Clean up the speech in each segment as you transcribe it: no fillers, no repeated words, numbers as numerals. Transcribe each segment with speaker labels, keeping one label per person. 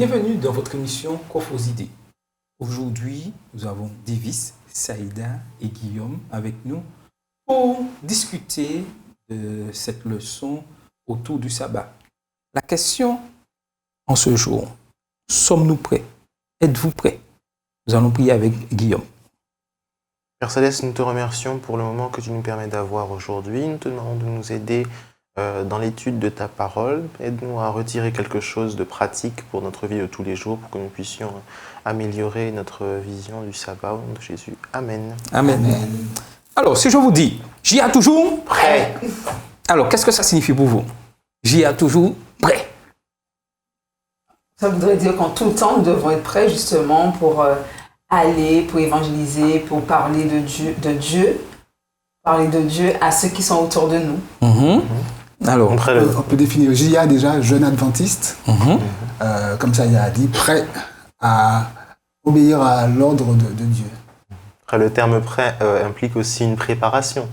Speaker 1: Bienvenue dans votre émission Coffre aux idées. Aujourd'hui, nous avons Davis, Saïda et Guillaume avec nous pour discuter de cette leçon autour du sabbat. La question en ce jour, sommes-nous prêts? Êtes-vous prêts? Nous allons prier avec Guillaume.
Speaker 2: Père Céleste, nous te remercions pour le moment que tu nous permets d'avoir aujourd'hui. Nous te demandons de nous aider dans l'étude de ta parole. Aide-nous à retirer quelque chose de pratique pour notre vie de tous les jours, pour que nous puissions améliorer notre vision du sabbat au nom de Jésus. Amen.
Speaker 1: Amen. Alors, si je vous dis, j'y ai toujours
Speaker 2: Prêt.
Speaker 1: Alors, qu'est-ce que ça signifie pour vous? J'y ai toujours prêt.
Speaker 3: Ça voudrait dire qu'en tout temps, nous devons être prêts justement pour aller, pour évangéliser, pour parler parler de Dieu à ceux qui sont autour de nous.
Speaker 1: Alors,
Speaker 4: On peut définir JA déjà, jeune adventiste. Comme ça, il a dit prêt à obéir à l'ordre de Dieu.
Speaker 2: Après, le terme prêt implique aussi une préparation.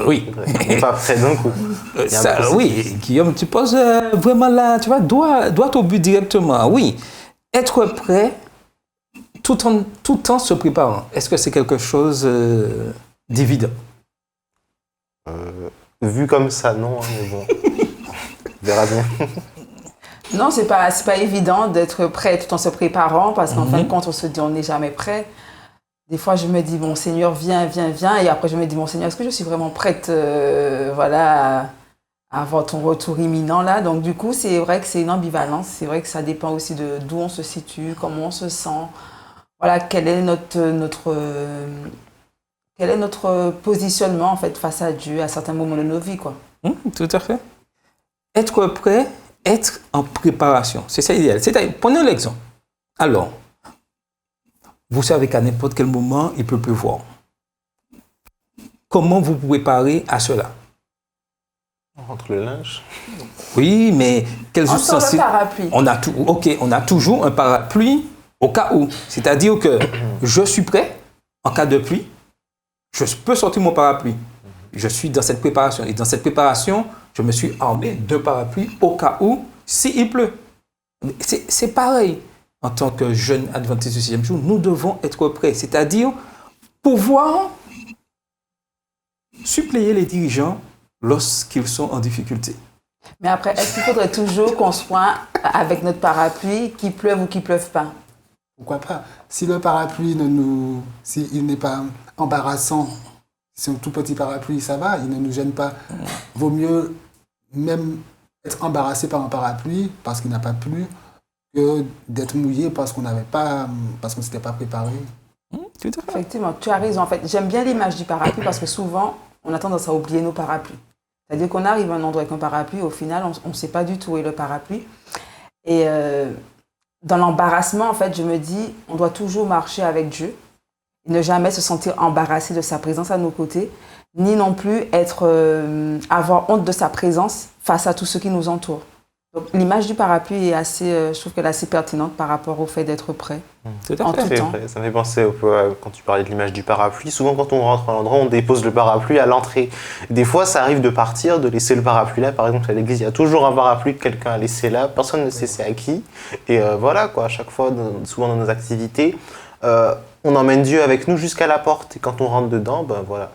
Speaker 1: oui.
Speaker 2: On n'est pas prêt d'un coup. Il y a un
Speaker 1: Ça,
Speaker 2: processus.
Speaker 1: oui, Guillaume, tu poses vraiment là, tu vois, droit au but directement. Oui, être prêt tout en se préparant. Est-ce que c'est quelque chose d'évident?
Speaker 2: Vu comme ça, non, hein, mais bon. On verra bien.
Speaker 3: Non, c'est pas évident d'être prêt tout en se préparant parce qu'en fin de compte, on se dit on n'est jamais prêt. Des fois, je me dis, bon Seigneur, viens. Et après, je me dis, bon Seigneur, est-ce que je suis vraiment prête à avoir ton retour imminent là? Donc, du coup, c'est vrai que c'est une ambivalence. C'est vrai que ça dépend aussi de d'où on se situe, comment on se sent. Voilà, quel est notre positionnement en fait face à Dieu à certains moments de nos vies, quoi.
Speaker 1: Tout à fait. Être prêt, être en préparation. C'est ça l'idéal. C'est-à-dire, prenez l'exemple. Alors, vous savez qu'à n'importe quel moment, il peut pleuvoir. Comment vous vous préparez à cela?
Speaker 2: On rentre le linge.
Speaker 1: Oui, mais quels
Speaker 3: On sort le parapluie.
Speaker 1: on a toujours un parapluie au cas où. C'est-à-dire que je suis prêt en cas de pluie. Je peux sortir mon parapluie. Je suis dans cette préparation. Et dans cette préparation, je me suis armé d'un parapluie au cas où, s'il pleut. C'est pareil. En tant que jeune adventiste du 6e jour, nous devons être prêts. C'est-à-dire pouvoir suppléer les dirigeants lorsqu'ils sont en difficulté.
Speaker 3: Mais après, est-ce qu'il faudrait toujours qu'on soit avec notre parapluie, qu'il pleuve ou qu'il pleuve pas?
Speaker 4: Pourquoi pas? Si le parapluie s'il n'est pas embarrassant, si un tout petit parapluie, ça va, il ne nous gêne pas. Vaut mieux même être embarrassé par un parapluie parce qu'il n'a pas plu que d'être mouillé parce qu'on ne s'était pas préparé.
Speaker 1: Tout à fait.
Speaker 3: Effectivement, tu as raison. En fait, j'aime bien l'image du parapluie parce que souvent, on a tendance à oublier nos parapluies. C'est-à-dire qu'on arrive à un endroit avec un parapluie, au final, on ne sait pas du tout où est le parapluie. Et dans l'embarrassement, en fait, je me dis, on doit toujours marcher avec Dieu, et ne jamais se sentir embarrassé de sa présence à nos côtés, ni non plus avoir honte de sa présence face à tous ceux qui nous entourent. Donc, l'image du parapluie est je trouve qu'elle est assez pertinente par rapport au fait d'être prêt.
Speaker 1: Tout à
Speaker 3: En
Speaker 1: fait.
Speaker 3: tout
Speaker 2: C'est
Speaker 3: temps.
Speaker 2: vrai, ça me fait penser quand tu parlais de l'image du parapluie. Souvent, quand on rentre à l'endroit, on dépose le parapluie à l'entrée. Des fois, ça arrive de partir, de laisser le parapluie là. Par exemple, à l'église, il y a toujours un parapluie que quelqu'un a laissé là. Personne ne sait c'est à qui. Et voilà, quoi. À chaque fois, souvent dans nos activités, on emmène Dieu avec nous jusqu'à la porte. Et quand on rentre dedans, ben voilà.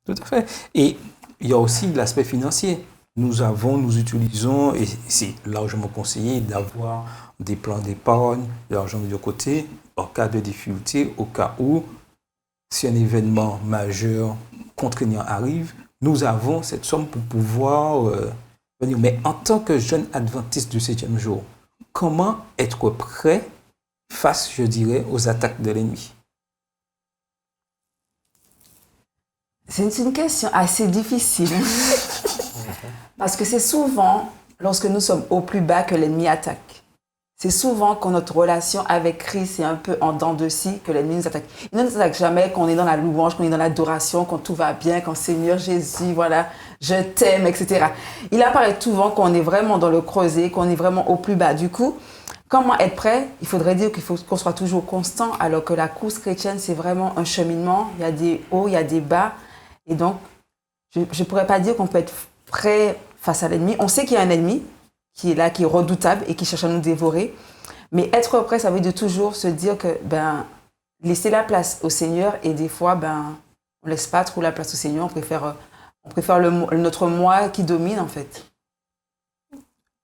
Speaker 1: Tout à fait. Et il y a aussi l'aspect financier. Nous utilisons, et c'est largement conseillé d'avoir des plans d'épargne, de l'argent mis de côté, en cas de difficulté, au cas où, si un événement majeur contraignant arrive, nous avons cette somme pour pouvoir venir. Mais en tant que jeune adventiste du 7e jour, comment être prêt face, je dirais, aux attaques de l'ennemi?
Speaker 3: C'est une question assez difficile. Parce que c'est souvent, lorsque nous sommes au plus bas, que l'ennemi attaque. C'est souvent quand notre relation avec Christ est un peu en dents de scie que l'ennemi nous attaque. Il ne nous attaque jamais quand on est dans la louange, quand on est dans l'adoration, quand tout va bien, quand Seigneur Jésus, voilà, je t'aime, etc. Il apparaît souvent quand on est vraiment dans le creuset, qu'on est vraiment au plus bas. Du coup, comment être prêt? Il faudrait dire qu'il faut qu'on soit toujours constant, alors que la course chrétienne, c'est vraiment un cheminement. Il y a des hauts, il y a des bas. Et donc, je ne pourrais pas dire qu'on peut être prêt face à l'ennemi. On sait qu'il y a un ennemi qui est là, qui est redoutable et qui cherche à nous dévorer. Mais être prêt, ça veut dire toujours se dire que, laisser la place au Seigneur et des fois, on laisse pas trop la place au Seigneur, on préfère notre moi qui domine en fait.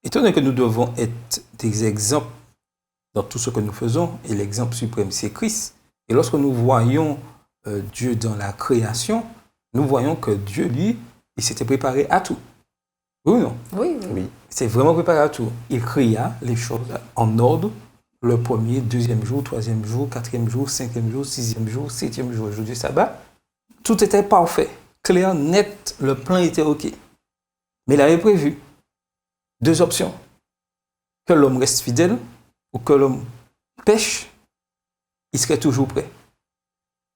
Speaker 1: Étant donné que nous devons être des exemples dans tout ce que nous faisons, et l'exemple suprême, c'est Christ. Et lorsque nous voyons Dieu dans la création, nous voyons que Dieu, lui, il s'était préparé à tout. Oui ou non?
Speaker 3: Oui.
Speaker 2: Oui.
Speaker 1: C'est vraiment préparé à tout. Il créa les choses en ordre, le premier, deuxième jour, troisième jour, quatrième jour, cinquième jour, sixième jour, septième jour, jour du sabbat. Tout était parfait, clair, net, le plan était OK. Mais il avait prévu 2 options. Que l'homme reste fidèle ou que l'homme pêche, il serait toujours prêt.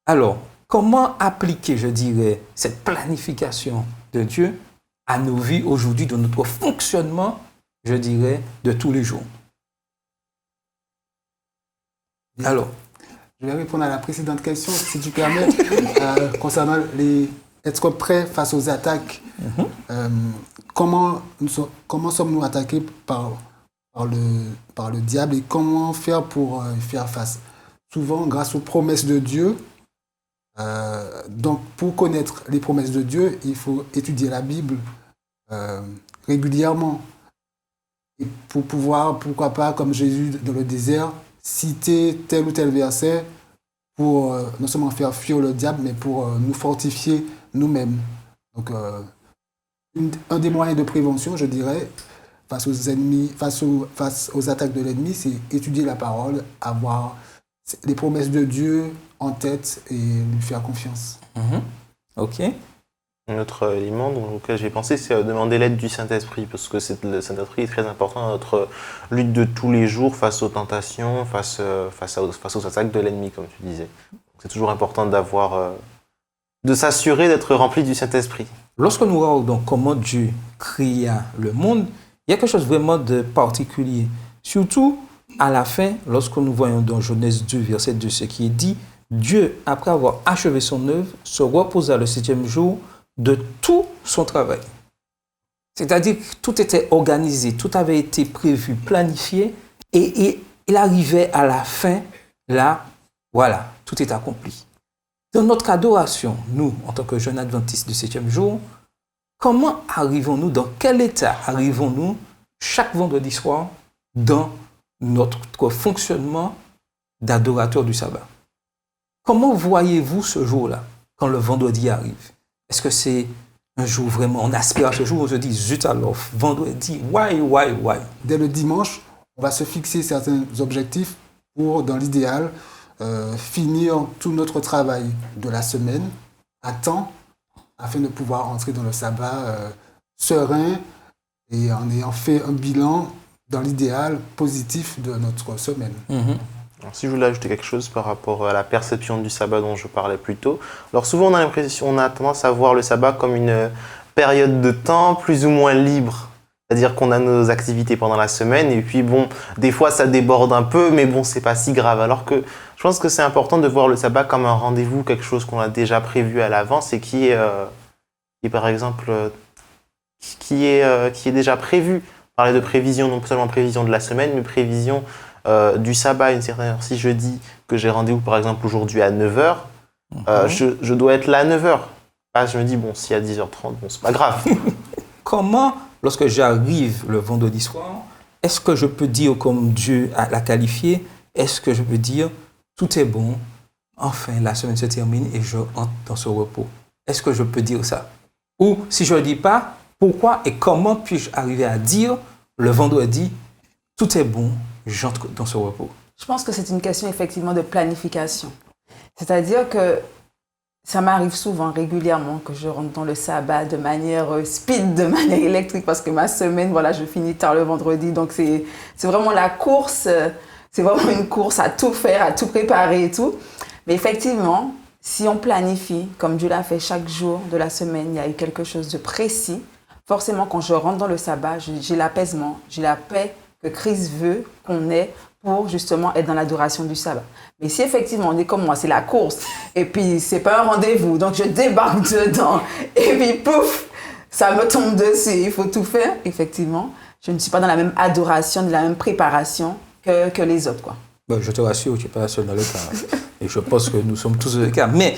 Speaker 1: Alors, comment appliquer, je dirais, cette planification de Dieu à nos vies aujourd'hui, dans notre fonctionnement, je dirais, de tous les jours? Alors,
Speaker 4: je vais répondre à la précédente question, si tu permets, concernant être prêt face aux attaques. Comment sommes-nous attaqués par le diable et comment faire pour y faire face? Souvent, grâce aux promesses de Dieu. Donc, pour connaître les promesses de Dieu, il faut étudier la Bible régulièrement. Et pour pouvoir, pourquoi pas, comme Jésus dans le désert, citer tel ou tel verset pour non seulement faire fuir le diable, mais pour nous fortifier nous-mêmes. Donc, un des moyens de prévention, je dirais, face aux ennemis, face aux attaques de l'ennemi, c'est étudier la parole, avoir les promesses de Dieu en tête et lui faire confiance.
Speaker 1: OK.
Speaker 2: Un autre élément auquel j'ai pensé, c'est demander l'aide du Saint-Esprit, parce que le Saint-Esprit est très important dans notre lutte de tous les jours face aux tentations, face aux attaques de l'ennemi, comme tu disais. C'est toujours important de s'assurer d'être rempli du Saint-Esprit.
Speaker 1: Lorsque nous regardons comment Dieu créa le monde, il y a quelque chose vraiment de particulier. Surtout à la fin, lorsque nous voyons dans Genèse 2, verset 2, ce qui est dit, Dieu, après avoir achevé son œuvre, se reposa le 7e jour de tout son travail. C'est-à-dire que tout était organisé, tout avait été prévu, planifié, et il arrivait à la fin, là, voilà, tout est accompli. Dans notre adoration, nous, en tant que jeunes adventistes du 7e jour, comment arrivons-nous, dans quel état arrivons-nous chaque vendredi soir dans notre fonctionnement d'adorateur du sabbat? Comment voyez-vous ce jour-là, quand le vendredi arrive? Est-ce que c'est un jour vraiment, on aspire à ce jour, on se dit, zut alors, vendredi, why?
Speaker 4: Dès le dimanche, on va se fixer certains objectifs pour, dans l'idéal, finir tout notre travail de la semaine à temps, afin de pouvoir entrer dans le sabbat serein et en ayant fait un bilan, dans l'idéal, positif de notre semaine.
Speaker 2: Alors, si je voulais ajouter quelque chose par rapport à la perception du sabbat dont je parlais plus tôt, alors souvent on a tendance à voir le sabbat comme une période de temps plus ou moins libre. C'est-à-dire qu'on a nos activités pendant la semaine et puis bon, des fois ça déborde un peu, mais bon, c'est pas si grave. Alors que je pense que c'est important de voir le sabbat comme un rendez-vous, quelque chose qu'on a déjà prévu à l'avance et qui est par exemple, qui est déjà prévu. On parlait de prévision, non seulement prévision de la semaine, mais prévision du sabbat. Une certaine heure. Si je dis que j'ai rendez-vous par exemple aujourd'hui à 9h, je dois être là à 9h. Là, je me dis, bon, si à 10h30, bon, c'est pas grave.
Speaker 1: Comment, lorsque j'arrive le vendredi soir, est-ce que je peux dire, comme Dieu l'a qualifié, est-ce que je peux dire, tout est bon, enfin la semaine se termine et je entre dans ce repos? Est-ce que je peux dire ça? Ou si je ne le dis pas, pourquoi et comment puis-je arriver à dire le vendredi, tout est bon, j'entre dans ce repos?
Speaker 3: Je pense que c'est une question effectivement de planification. C'est-à-dire que ça m'arrive souvent, régulièrement, que je rentre dans le sabbat de manière speed, de manière électrique, parce que ma semaine, voilà, je finis tard le vendredi. Donc c'est vraiment la course, c'est vraiment une course à tout faire, à tout préparer et tout. Mais effectivement, si on planifie, comme Dieu l'a fait chaque jour de la semaine, il y a eu quelque chose de précis. Forcément, quand je rentre dans le sabbat, j'ai l'apaisement, j'ai la paix que Christ veut qu'on ait pour justement être dans l'adoration du sabbat. Mais si effectivement on est comme moi, c'est la course, et puis c'est pas un rendez-vous, donc je débarque dedans, et puis pouf, ça me tombe dessus, il faut tout faire, effectivement. Je ne suis pas dans la même adoration, de la même préparation que les autres, quoi.
Speaker 1: Ben, je te rassure, tu n'es pas la seule dans le cas. Et je pense que nous sommes tous dans le cas. Mais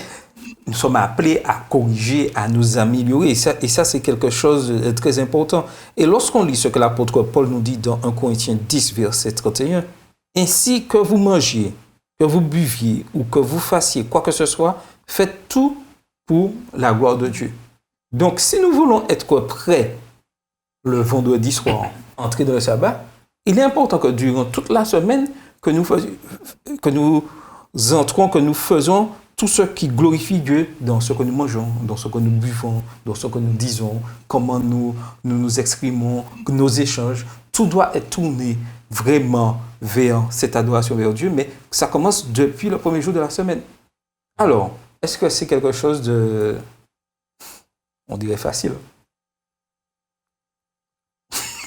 Speaker 1: nous sommes appelés à corriger, à nous améliorer. Et ça c'est quelque chose de très important. Et lorsqu'on lit ce que l'apôtre Paul nous dit dans 1 Corinthiens 10, verset 31, « Ainsi que vous mangiez, que vous buviez ou que vous fassiez quoi que ce soit, faites tout pour la gloire de Dieu. » Donc, si nous voulons être prêts le vendredi soir, entrer dans le sabbat, il est important que durant toute la semaine, que nous entrons, que nous faisons tout ce qui glorifie Dieu dans ce que nous mangeons, dans ce que nous buvons, dans ce que nous disons, comment nous exprimons, nos échanges. Tout doit être tourné vraiment vers cette adoration vers Dieu, mais ça commence depuis le premier jour de la semaine. Alors, est-ce que c'est quelque chose de, on dirait, facile?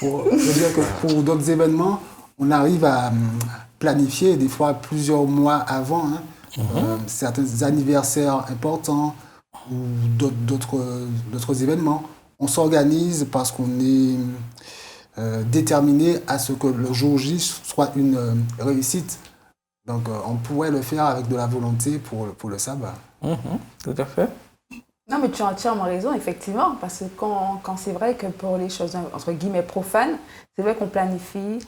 Speaker 4: Je veux dire que pour d'autres événements, on arrive à planifier des fois plusieurs mois avant certains anniversaires importants ou d'autres événements. On s'organise parce qu'on est déterminé à ce que le jour J soit une réussite. Donc on pourrait le faire avec de la volonté pour le sabbat.
Speaker 1: Tout à fait.
Speaker 3: Non, mais tu as entièrement raison, effectivement, parce que quand c'est vrai que pour les choses, entre guillemets, profanes, c'est vrai qu'on planifie,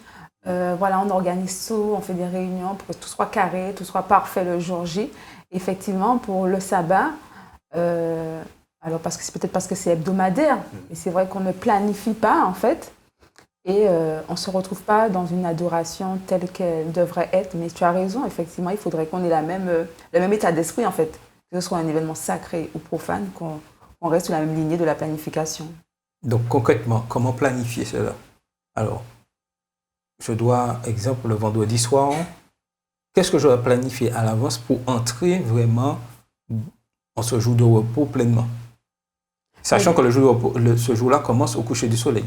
Speaker 3: on organise tout, on fait des réunions pour que tout soit carré, tout soit parfait le jour J. Effectivement, pour le sabbat, alors peut-être parce que c'est hebdomadaire, et c'est vrai qu'on ne planifie pas, en fait, et on ne se retrouve pas dans une adoration telle qu'elle devrait être. Mais tu as raison, effectivement, il faudrait qu'on ait le même état d'esprit, en fait, que ce soit un événement sacré ou profane, qu'on reste sur la même lignée de la planification.
Speaker 1: Donc concrètement, comment planifier cela? Alors, je dois, exemple, le vendredi soir, qu'est-ce que je dois planifier à l'avance pour entrer vraiment en ce jour de repos pleinement? Sachant que ce jour-là commence au coucher du soleil,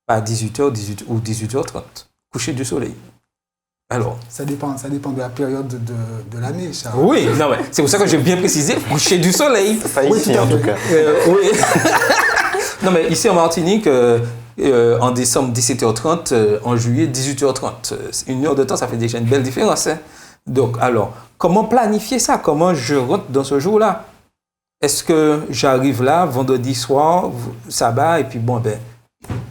Speaker 1: pas à 18h ou 18h30, coucher du soleil. Alors,
Speaker 4: ça dépend de la période de l'année, Charles.
Speaker 1: Oui, non, ouais, c'est pour ça que j'ai bien précisé, coucher du soleil.
Speaker 2: Pas ici, en tout cas.
Speaker 1: Oui. Non, mais ici en Martinique, en décembre 17h30, en juillet 18h30. Une heure de temps, ça fait déjà une belle différence. Hein? Donc, alors, comment planifier ça? Comment je rentre dans ce jour-là? Est-ce que j'arrive là, vendredi soir, sabbat, et puis bon,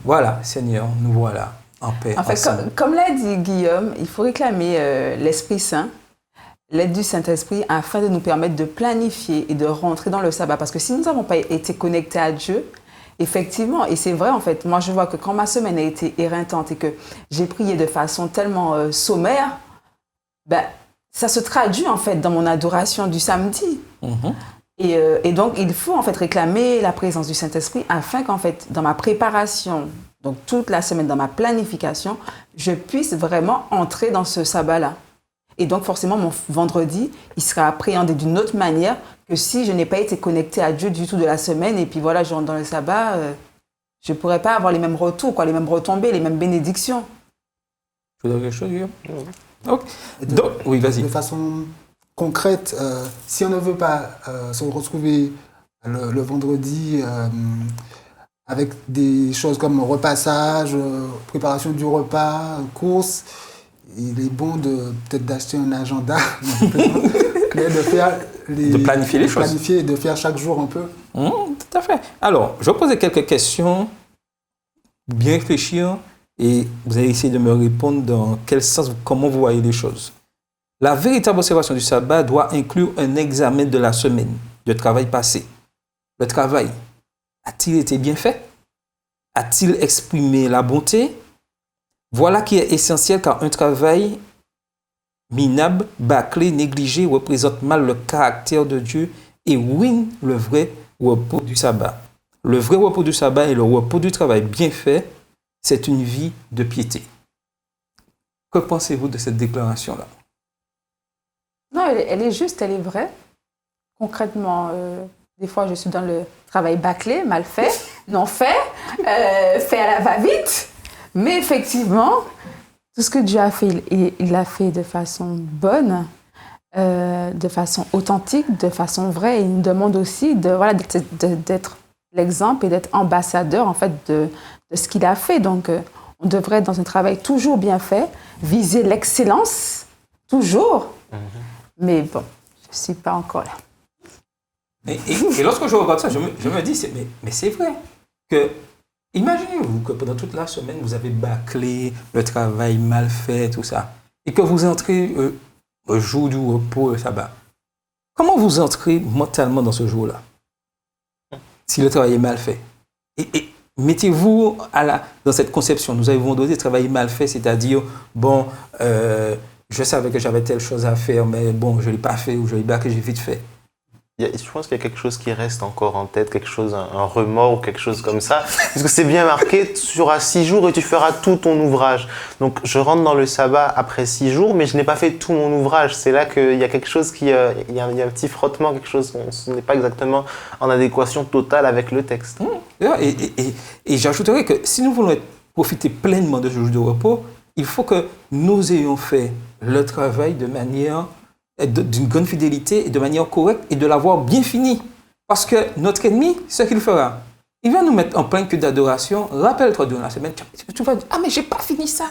Speaker 1: voilà, Seigneur, nous voilà. En paix,
Speaker 3: en fait, comme l'a dit Guillaume, il faut réclamer l'Esprit Saint, l'aide du Saint-Esprit, afin de nous permettre de planifier et de rentrer dans le sabbat. Parce que si nous n'avons pas été connectés à Dieu, effectivement, et c'est vrai en fait, moi je vois que quand ma semaine a été éreintante et que j'ai prié de façon tellement sommaire, ça se traduit en fait dans mon adoration du samedi. Et donc il faut en fait réclamer la présence du Saint-Esprit afin qu'en fait dans ma préparation, donc toute la semaine dans ma planification, je puisse vraiment entrer dans ce sabbat-là. Et donc forcément mon vendredi, il sera appréhendé d'une autre manière que si je n'ai pas été connectée à Dieu du tout de la semaine et puis voilà, je rentre dans le sabbat, je ne pourrais pas avoir les mêmes retours, les mêmes retombées, les mêmes bénédictions.
Speaker 1: Tu veux dire quelque chose, Guillaume? Okay. Donc, oui, vas-y.
Speaker 4: De façon concrète, si on ne veut pas se retrouver le vendredi avec des choses comme repassage, préparation du repas, course, il est bon peut-être d'acheter un agenda, mais de
Speaker 1: planifier les choses.
Speaker 4: Planifier et de faire chaque jour un peu.
Speaker 1: Tout à fait. Alors, je vais poser quelques questions, bien réfléchir, et vous allez essayer de me répondre dans quel sens, comment vous voyez les choses. La véritable observation du sabbat doit inclure un examen de la semaine, de travail passé. Le travail, a-t-il été bien fait? A-t-il exprimé la bonté? Voilà qui est essentiel car un travail minable, bâclé, négligé représente mal le caractère de Dieu et ruine le vrai repos du sabbat. Le vrai repos du sabbat et le repos du travail bien fait, c'est une vie de piété. Que pensez-vous de cette déclaration-là?
Speaker 3: Non, elle est juste, elle est vraie. Concrètement, des fois, je suis dans le travail bâclé, mal fait, non fait, fait à la va-vite. Mais effectivement, tout ce que Dieu a fait, il l'a fait de façon bonne, de façon authentique, de façon vraie. Il nous demande aussi d'être l'exemple et d'être ambassadeur en fait, de ce qu'il a fait. Donc, On devrait être dans un travail toujours bien fait, viser l'excellence, toujours. Mais bon, je ne suis pas encore là.
Speaker 1: Et lorsque je regarde ça, je me dis, mais c'est vrai que, imaginez-vous que pendant toute la semaine, vous avez bâclé le travail mal fait, tout ça, et que vous entrez au jour du repos, le sabbat. Comment vous entrez mentalement dans ce jour-là, si le travail est mal fait? Et mettez-vous dans cette conception. Nous avons donné travail mal fait, c'est-à-dire, bon, je savais que j'avais telle chose à faire, mais bon, je ne l'ai pas fait ou je l'ai bâclé, j'ai vite fait.
Speaker 2: Je pense qu'il y a quelque chose qui reste encore en tête, quelque chose, un remords ou quelque chose comme ça. Parce que c'est bien marqué, tu seras 6 jours et tu feras tout ton ouvrage. Donc je rentre dans le sabbat après 6 jours, mais je n'ai pas fait tout mon ouvrage. C'est là qu'il y a quelque chose il y a un petit frottement, quelque chose, on n'est pas exactement en adéquation totale avec le texte.
Speaker 1: Et j'ajouterais que si nous voulons profiter pleinement de ce jour de repos, il faut que nous ayons fait le travail de manière d'une grande fidélité et de manière correcte et de l'avoir bien fini. Parce que notre ennemi, ce qu'il fera, il va nous mettre en plein cul d'adoration. Rappelle-toi durant la semaine, tu vas dire, ah mais j'ai pas fini ça.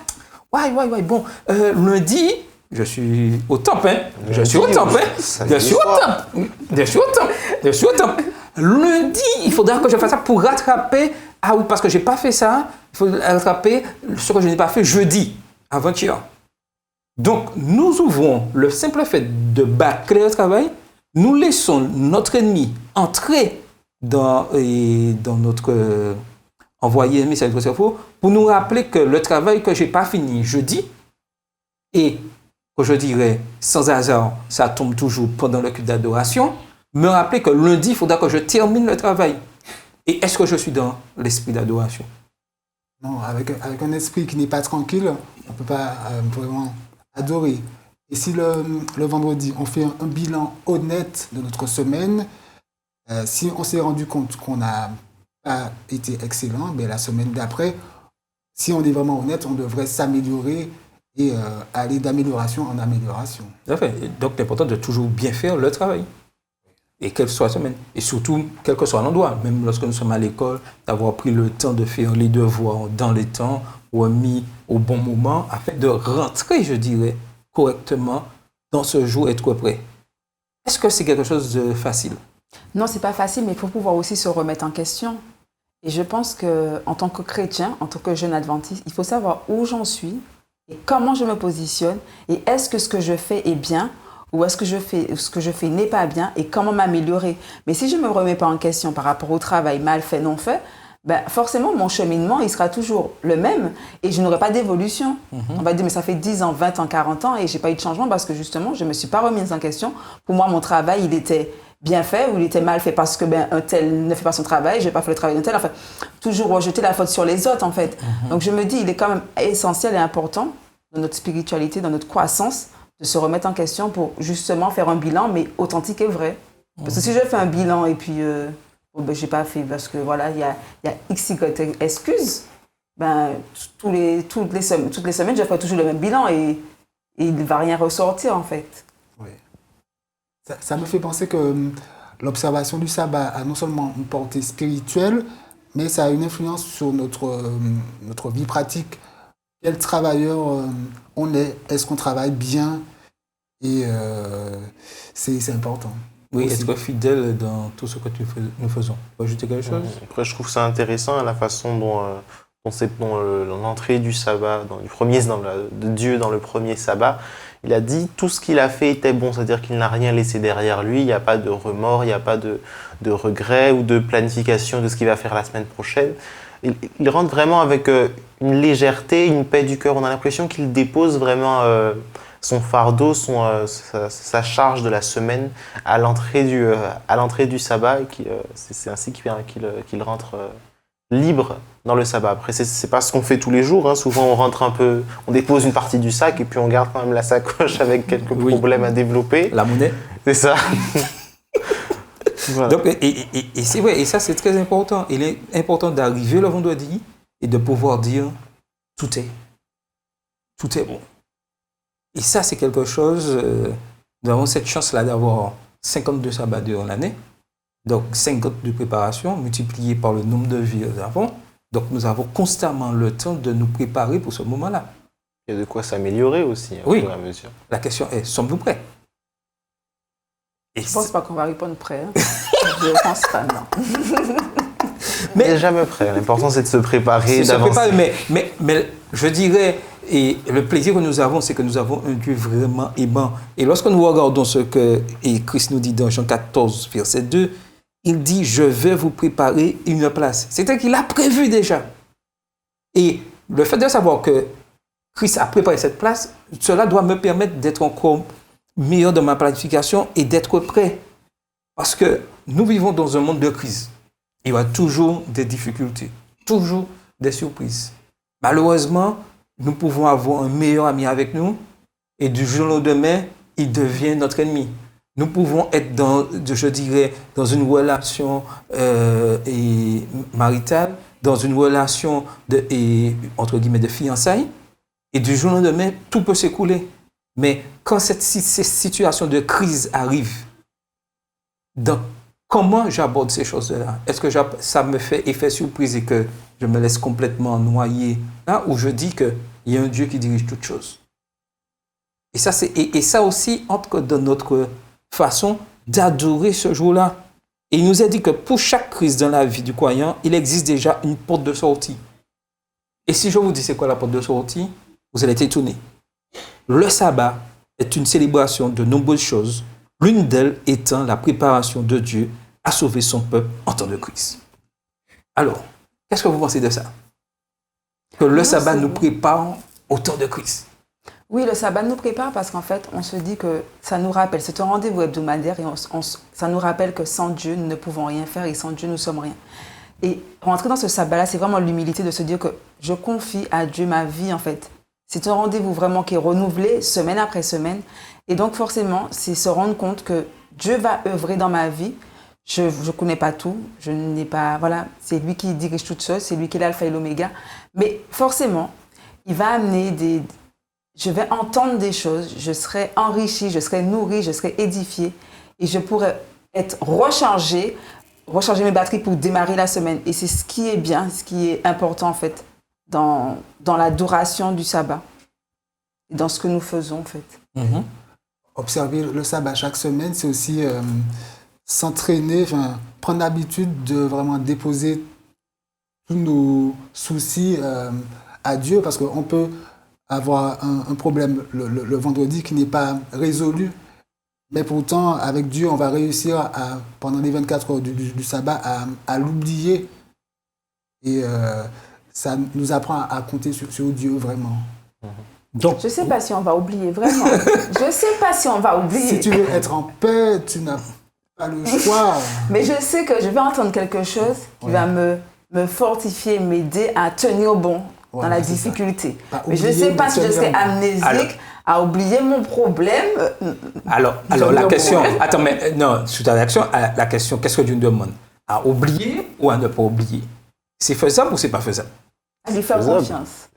Speaker 1: Ouais, bon, lundi, je suis au top, hein. Je suis au top. Lundi, il faudra que je fasse ça pour rattraper, ah oui, parce que j'ai pas fait ça, il faut rattraper ce que je n'ai pas fait jeudi, avant-hier. Donc, nous ouvrons le simple fait de bâcler le travail, nous laissons notre ennemi entrer dans notre envoyer un message de cerveau pour nous rappeler que le travail que je n'ai pas fini jeudi, et que je dirais sans hasard, ça tombe toujours pendant le culte d'adoration, me rappeler que lundi, il faudra que je termine le travail. Et est-ce que je suis dans l'esprit d'adoration?
Speaker 4: Non, avec un esprit qui n'est pas tranquille, on ne peut pas vraiment adorer. Et si le vendredi, on fait un bilan honnête de notre semaine, si on s'est rendu compte qu'on n'a pas été excellent, ben la semaine d'après, si on est vraiment honnête, on devrait s'améliorer et aller d'amélioration en amélioration.
Speaker 1: Tout à fait. Donc, l'important de toujours bien faire le travail. Et quelle que soit la semaine. Et surtout, quel que soit l'endroit. Même lorsque nous sommes à l'école, d'avoir pris le temps de faire les devoirs dans les temps, remis au bon moment, afin de rentrer, je dirais, correctement dans ce jour et être prêt. Est-ce que c'est quelque chose de facile?
Speaker 3: Non, c'est pas facile, mais il faut pouvoir aussi se remettre en question. Et je pense qu'en tant que chrétien, en tant que jeune adventiste, il faut savoir où j'en suis et comment je me positionne et est-ce que ce que je fais est bien ou est-ce que ce que je fais n'est pas bien et comment m'améliorer. Mais si je ne me remets pas en question par rapport au travail mal fait, non fait, ben forcément, mon cheminement, il sera toujours le même et je n'aurai pas d'évolution. On va dire, mais ça fait 10 ans, 20 ans, 40 ans et je n'ai pas eu de changement parce que justement, je ne me suis pas remise en question. Pour moi, mon travail, il était bien fait ou il était mal fait parce que un tel ne fait pas son travail, je n'ai pas fait le travail d'un tel. Enfin, toujours rejeter la faute sur les autres, en fait. Donc, je me dis, il est quand même essentiel et important dans notre spiritualité, dans notre croissance, de se remettre en question pour justement faire un bilan, mais authentique et vrai. Parce que si je fais un bilan et puis... je n'ai pas fait parce que voilà, il y a X, Y excuses. Toutes les semaines, je ferai toujours le même bilan et il ne va rien ressortir en fait.
Speaker 4: Oui. Ça me fait penser que l'observation du sabbat a non seulement une portée spirituelle, mais ça a une influence sur notre vie pratique. Quel travailleur on est? Est-ce qu'on travaille bien? Et c'est important.
Speaker 1: Oui, être fidèle dans tout ce que nous faisons. Tu veux ajouter quelque chose?
Speaker 2: Après, je trouve ça intéressant la façon dont l'entrée du sabbat, du premier, de Dieu dans le premier sabbat, il a dit tout ce qu'il a fait était bon, c'est-à-dire qu'il n'a rien laissé derrière lui, il n'y a pas de remords, il n'y a pas de regret ou de planification de ce qu'il va faire la semaine prochaine. Il rentre vraiment avec une légèreté, une paix du cœur. On a l'impression qu'il dépose vraiment son fardeau, sa charge de la semaine à l'entrée du sabbat. Et c'est ainsi qu'il rentre libre dans le sabbat. Après, c'est pas ce qu'on fait tous les jours. Hein. Souvent, on dépose une partie du sac et puis on garde quand même la sacoche avec quelques problèmes à développer.
Speaker 1: La monnaie.
Speaker 2: C'est ça. Voilà.
Speaker 1: Donc, et c'est vrai, et ça c'est très important. Il est important d'arriver le vendredi et de pouvoir dire tout est bon. Et ça c'est quelque chose, nous avons cette chance-là d'avoir 52 sabbats durant l'année, donc 52 préparations multipliées par le nombre de vies que nous avons. Donc nous avons constamment le temps de nous préparer pour ce moment-là.
Speaker 2: Il y a de quoi s'améliorer aussi, au
Speaker 1: Oui.
Speaker 2: fur et à mesure.
Speaker 1: La question est, sommes-nous prêts? Et
Speaker 3: Je pense pas qu'on va répondre prêt. Hein. Je pense pas, non.
Speaker 2: On n'est jamais prêt. L'important, c'est de se préparer,
Speaker 1: c'est se
Speaker 2: d'avancer.
Speaker 1: préparer, mais je dirais, et le plaisir que nous avons, c'est que nous avons un Dieu vraiment aimant. Et lorsque nous regardons ce que et Christ nous dit dans Jean 14, verset 2, il dit, je vais vous préparer une place. C'est-à-dire qu'il a prévu déjà. Et le fait de savoir que Christ a préparé cette place, cela doit me permettre d'être encore meilleur dans ma planification et d'être prêt. Parce que nous vivons dans un monde de crise. Il y aura toujours des difficultés, toujours des surprises. Malheureusement, nous pouvons avoir un meilleur ami avec nous et du jour au lendemain, il devient notre ennemi. Nous pouvons être je dirais, dans une relation maritale, dans une relation entre guillemets de fiançailles, et du jour au lendemain, tout peut s'écouler. Mais quand ces situations de crise arrivent, comment j'aborde ces choses-là? Est-ce que ça me fait effet surprise et que je me laisse complètement noyer là, ou je dis qu'il y a un Dieu qui dirige toutes choses? Et ça aussi entre dans notre façon d'adorer ce jour-là. Et il nous a dit que pour chaque crise dans la vie du croyant, il existe déjà une porte de sortie. Et si je vous dis c'est quoi la porte de sortie, vous allez être étonnés. Le sabbat est une célébration de nombreuses choses, l'une d'elles étant la préparation de Dieu à sauver son peuple en temps de crise. Alors, qu'est-ce que vous pensez de ça? Que le sabbat nous prépare au temps de crise.
Speaker 3: Oui, le sabbat nous prépare parce qu'en fait, on se dit que ça nous rappelle, c'est un rendez-vous hebdomadaire et ça nous rappelle que sans Dieu, nous ne pouvons rien faire et sans Dieu, nous ne sommes rien. Et rentrer dans ce sabbat-là, c'est vraiment l'humilité de se dire que je confie à Dieu ma vie, en fait. C'est un rendez-vous vraiment qui est renouvelé semaine après semaine. Et donc, forcément, c'est se rendre compte que Dieu va œuvrer dans ma vie. Je ne connais pas tout. Je n'ai pas, voilà, c'est lui qui dirige toutes choses. C'est lui qui est l'alpha et l'oméga. Mais forcément, il va amener je vais entendre des choses. Je serai enrichi, je serai nourri, je serai édifié. Et je pourrai être rechargé mes batteries pour démarrer la semaine. Et c'est ce qui est bien, ce qui est important, en fait, dans l'adoration du sabbat, et dans ce que nous faisons en fait.
Speaker 4: Observer le sabbat chaque semaine, c'est aussi s'entraîner, prendre l'habitude de vraiment déposer tous nos soucis à Dieu, parce qu'on peut avoir un problème le vendredi qui n'est pas résolu, mais pourtant avec Dieu on va réussir pendant les 24 heures du sabbat à l'oublier, et ça nous apprend à compter sur Dieu vraiment.
Speaker 1: Donc,
Speaker 3: je ne sais pas si on va oublier, vraiment. Je ne sais pas si on va oublier.
Speaker 4: Si tu veux être en paix, tu n'as pas le choix.
Speaker 3: Mais je sais que je vais entendre quelque chose qui va me fortifier, m'aider à tenir bon dans la difficulté. Mais je ne sais pas si je serai amnésique à oublier mon problème.
Speaker 1: Alors la question... Attends, mais non, sous ta réaction, la question, qu'est-ce que Dieu nous demande? À oublier ou à ne pas oublier? C'est faisable ou c'est pas faisable?
Speaker 3: À lui faire confiance.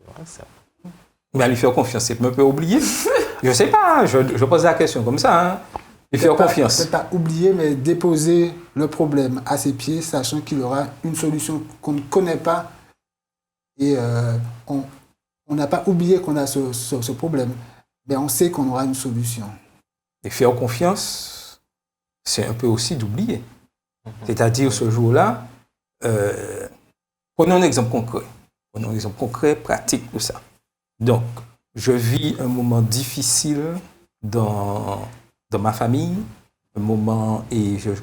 Speaker 1: Mais à lui faire confiance, c'est me peut oublier? Je ne sais pas, je pose la question comme ça. Hein. Lui faire confiance.
Speaker 4: Peut-être pas oublier, mais déposer le problème à ses pieds, sachant qu'il aura une solution qu'on ne connaît pas. Et on n'a pas oublié qu'on a ce problème, mais on sait qu'on aura une solution.
Speaker 1: Et faire confiance, c'est un peu aussi d'oublier. C'est-à-dire, ce jour-là, prenons un exemple concret, pratique de ça. Donc, je vis un moment difficile dans ma famille, un moment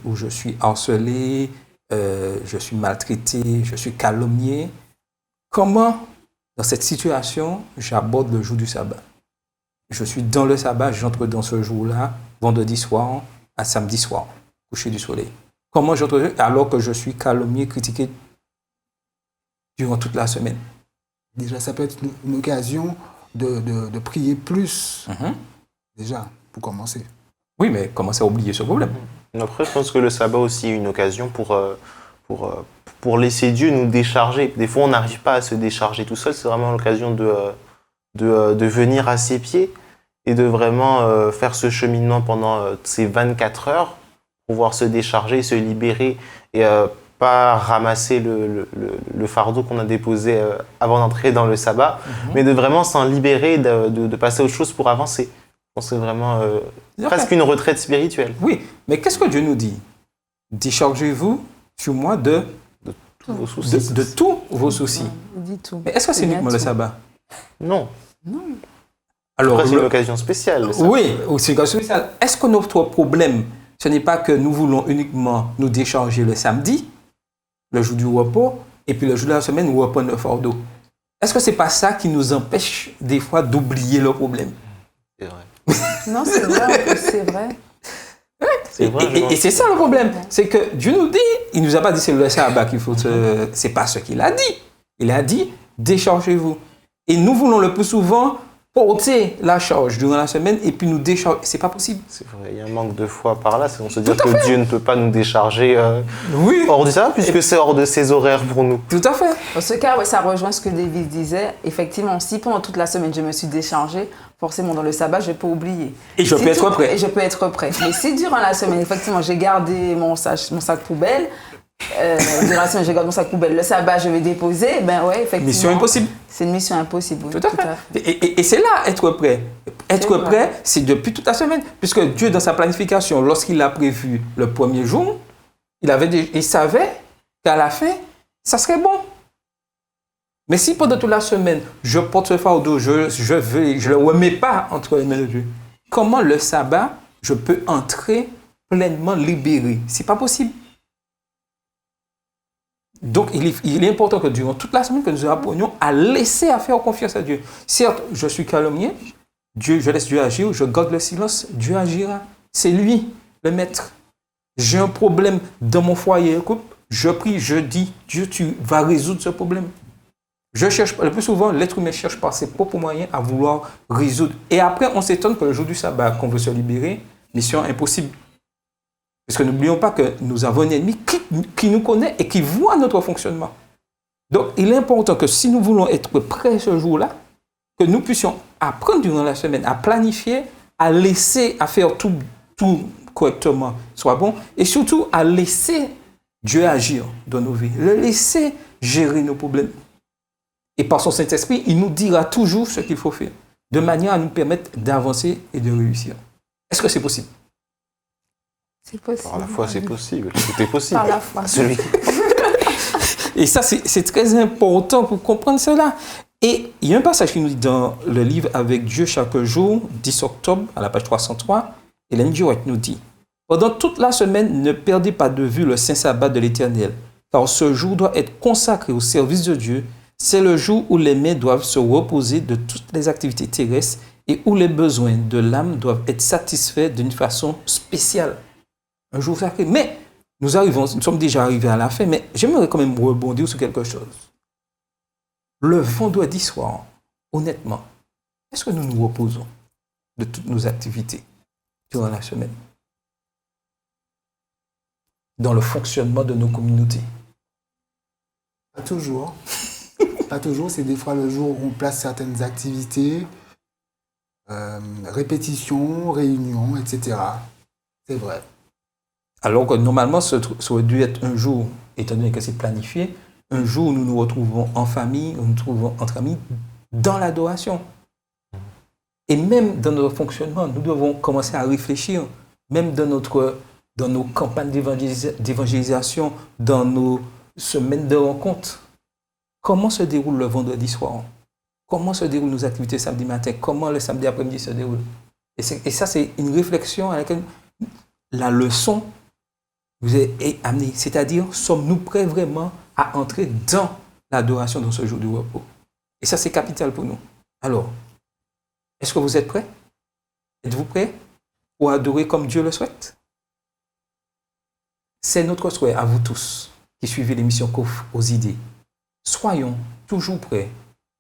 Speaker 1: où je suis harcelé, je suis maltraité, je suis calomnié. Comment, dans cette situation, j'aborde le jour du sabbat? Je suis dans le sabbat, j'entre dans ce jour-là, vendredi soir à samedi soir, coucher du soleil. Comment j'entre alors que je suis calomnié, critiqué durant toute la semaine?
Speaker 4: Déjà, ça peut être une occasion de prier plus, déjà, pour commencer.
Speaker 1: Oui, mais commencer à oublier ce problème.
Speaker 2: Après, je pense que le sabbat aussi est une occasion pour laisser Dieu nous décharger. Des fois, on n'arrive pas à se décharger tout seul. C'est vraiment l'occasion de venir à ses pieds et de vraiment faire ce cheminement pendant ces 24 heures, pouvoir se décharger, se libérer et pas ramasser le fardeau qu'on a déposé avant d'entrer dans le sabbat, mais de vraiment s'en libérer, de passer à autre chose pour avancer. C'est vraiment presque une retraite spirituelle.
Speaker 1: Oui, mais qu'est-ce que Dieu nous dit? Déchargez-vous sur moi de
Speaker 2: Tous vos soucis.
Speaker 1: de tous vos soucis.
Speaker 3: Il dit tout.
Speaker 1: Mais est-ce que c'est
Speaker 3: Il y a
Speaker 1: uniquement le
Speaker 3: tout.
Speaker 1: sabbat?
Speaker 2: Non.
Speaker 1: Alors,
Speaker 2: Après, c'est une occasion spéciale. Ça.
Speaker 1: oui, c'est une occasion spéciale. Est-ce que notre problème, ce n'est pas que nous voulons uniquement nous décharger le samedi, le jour du repos, et puis le jour de la semaine où on reprend le fardeau? Est-ce que ce n'est pas ça qui nous empêche des fois d'oublier le problème?
Speaker 2: C'est vrai.
Speaker 3: Non, c'est vrai, en plus, c'est vrai.
Speaker 2: C'est vrai, je
Speaker 1: Et c'est ça le problème, c'est que Dieu nous dit, il ne nous a pas dit c'est le sabbat qu'il faut c'est pas ce qu'il a dit. Il a dit déchargez-vous. Et nous voulons le plus souvent porter la charge durant la semaine et puis nous décharger. C'est pas possible.
Speaker 2: C'est vrai, il y a un manque de foi par là. On se dit que Dieu ne peut pas nous décharger hors de ça, puisque c'est hors de ses horaires pour nous.
Speaker 1: Tout à fait.
Speaker 3: Dans ce cas, ouais, ça rejoint ce que David disait. Effectivement, si pendant toute la semaine je me suis déchargée, forcément dans le sabbat, je peux oublier.
Speaker 1: Et je peux être prêt.
Speaker 3: Et je peux être prêt. Mais si durant la semaine, effectivement, j'ai gardé mon sac poubelle, durant la semaine, j'ai gardé mon sac poubelle, le sabbat, je vais déposer, ben ouais, effectivement.
Speaker 1: Mission impossible.
Speaker 3: C'est une mission impossible. Oui,
Speaker 1: Tout à fait. Et c'est là être prêt. Être prêt, c'est depuis toute la semaine. Puisque Dieu, dans sa planification, lorsqu'il a prévu le premier jour, il savait qu'à la fin, ça serait bon. Mais si pendant toute la semaine, je porte ce fardeau, je ne le remets pas entre les mains de Dieu, comment le sabbat, je peux entrer pleinement libéré? C'est pas possible. Donc, il est important que durant toute la semaine, que nous apprenions à laisser à faire confiance à Dieu. Certes, je suis calomnié, je laisse Dieu agir, je garde le silence, Dieu agira. C'est lui, le maître. J'ai un problème dans mon foyer, je prie, je dis, Dieu, tu vas résoudre ce problème. Je cherche, le plus souvent, l'être humain cherche par ses propres moyens à vouloir résoudre. Et après, on s'étonne que le jour du sabbat, qu'on veut se libérer, mission impossible. Parce que n'oublions pas que nous avons un ennemi qui nous connaît et qui voit notre fonctionnement. Donc, il est important que si nous voulons être prêts ce jour-là, que nous puissions apprendre durant la semaine à planifier, à laisser, à faire tout correctement, soit bon, et surtout à laisser Dieu agir dans nos vies, le laisser gérer nos problèmes. Et par son Saint-Esprit, il nous dira toujours ce qu'il faut faire, de manière à nous permettre d'avancer et de réussir. Est-ce que c'est possible?
Speaker 3: C'est possible.
Speaker 2: Par la foi, c'est possible. Tout est possible.
Speaker 3: Par la foi.
Speaker 2: Celui
Speaker 1: Et ça, c'est très important pour comprendre cela. Et il y a un passage qui nous dit dans le livre Avec Dieu chaque jour, 10 octobre, à la page 303, Ellen G. White nous dit « Pendant toute la semaine, ne perdez pas de vue le saint sabbat de l'Éternel, car ce jour doit être consacré au service de Dieu. C'est le jour où les mains doivent se reposer de toutes les activités terrestres et où les besoins de l'âme doivent être satisfaits d'une façon spéciale. » Un jour sacré. Mais nous sommes déjà arrivés à la fin, mais j'aimerais quand même rebondir sur quelque chose. Le vendredi soir, honnêtement, est-ce que nous nous reposons de toutes nos activités durant la semaine? Dans le fonctionnement de nos communautés?
Speaker 4: Pas toujours. Pas toujours, c'est des fois le jour où on place certaines activités, répétitions, réunions, etc. C'est vrai.
Speaker 1: Alors que normalement, ça aurait dû être un jour, étant donné que c'est planifié, un jour où nous nous retrouvons en famille, où nous nous retrouvons entre amis, dans l'adoration. Et même dans notre fonctionnement, nous devons commencer à réfléchir, même dans nos campagnes d'évangélisation, dans nos semaines de rencontres. Comment se déroule le vendredi soir? Comment se déroulent nos activités samedi matin? Comment le samedi après-midi se déroule? Et ça, c'est une réflexion à laquelle la leçon vous est amenée. C'est-à-dire, sommes-nous prêts vraiment à entrer dans l'adoration dans ce jour du repos? Et ça, c'est capital pour nous. Alors, est-ce que vous êtes prêts? Êtes-vous prêts pour adorer comme Dieu le souhaite? C'est notre souhait à vous tous qui suivez l'émission Coffre aux idées. Soyons toujours prêts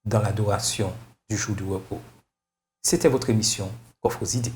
Speaker 1: dans l'adoration du jour du repos. C'était votre émission Coffre aux idées.